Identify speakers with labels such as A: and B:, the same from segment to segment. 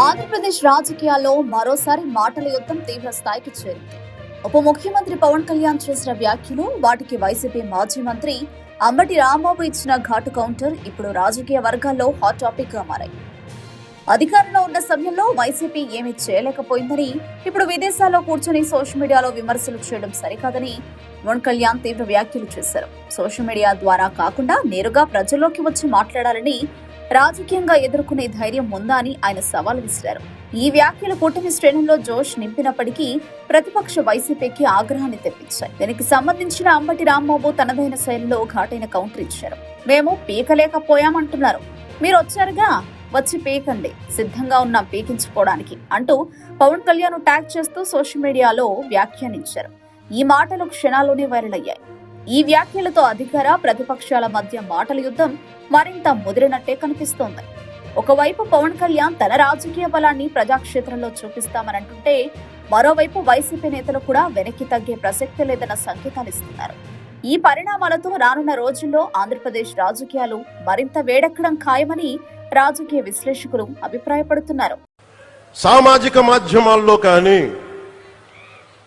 A: ఆంధ్రప్రదేశ్ రాజకీయాల్లో మరోసారి మాటల యుద్ధం తీవ్ర స్థాయికి చేరింది. ఉప ముఖ్యమంత్రి పవన్ కళ్యాణ్ చేసిన వ్యాఖ్యలు, వాటికి వైసీపీ మాజీ మంత్రి అంబటి రాంబాబు ఇచ్చిన ఘాటు కౌంటర్ ఇప్పుడు రాజకీయ వర్గాల్లో హాట్ టాపిక్ గా మారాయి. అధికారంలో ఉన్న సమయంలో వైసీపీ ఏమీ చేయలేకపోయిందని, ఇప్పుడు విదేశాల్లో కూర్చొని సోషల్ మీడియాలో విమర్శలు చేయడం సరికాదని పవన్ కళ్యాణ్ తీవ్ర వ్యాఖ్యలు చేశారు. సోషల్ మీడియా ద్వారా కాకుండా నేరుగా ప్రజల్లోకి వచ్చి మాట్లాడాలని, రాజకీయంగా ఎదుర్కొనే ధైర్యం ఉందా అని ఆయన సవాల్ విసిరారు. ఈ వ్యాఖ్యలు కూటమి శ్రేణుల్లో జోష్ నింపినప్పటికీ ప్రతిపక్ష వైసీపీకి ఆగ్రహాన్ని తెప్పించాయి. దీనికి సంబంధించిన అంబటి రాంబాబు తనదైన శైలిలో ఘాటైన కౌంటర్ ఇచ్చారు. మేము పీకలేకపోయామంటున్నారు, మీరు వచ్చారుగా, వచ్చి పీకండి, సిద్ధంగా ఉన్నాం పీకించుకోవడానికి అంటూ పవన్ కళ్యాణ్ ట్యాగ్ చేస్తూ సోషల్ మీడియాలో వ్యాఖ్యానించారు. ఈ మాటలు క్షణాల్లోనే వైరల్ అయ్యాయి. ఈ వ్యాఖ్యలతో అధికార ప్రతిపక్షాల మధ్య మాటల యుద్ధం మరింత ముదిరినట్టే కనిపిస్తోంది. ఒకవైపు పవన్ కళ్యాణ్ తన రాజకీయ బలాన్ని ప్రజాక్షేత్రంలో చూపిస్తామనంటుంటే, మరోవైపు వైసీపీ నేతలు కూడా వెనక్కి తగ్గే ప్రసక్తి లేదన్న సంకేతాలు ఇస్తున్నారు. ఈ పరిణామాలతో రానున్న రోజుల్లో ఆంధ్రప్రదేశ్ రాజకీయాలు మరింత వేడెక్కడం ఖాయమని రాజకీయ విశ్లేషకులు అభిప్రాయపడుతున్నారు.
B: సామాజిక మాధ్యమాల్లో కానీ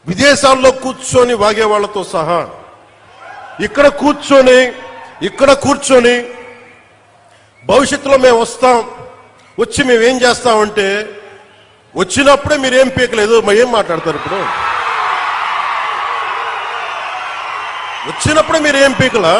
B: విదేశాల్లో కూర్చొని వాగే వాళ్లతో సహా ఇక్కడ కూర్చొని భవిష్యత్తులో మేము వస్తాం, వచ్చి మేమేం చేస్తామంటే, వచ్చినప్పుడే మీరేం పీకలేదు, ఏం మాట్లాడతారు? ఇప్పుడు వచ్చినప్పుడే మీరేం పీకలా?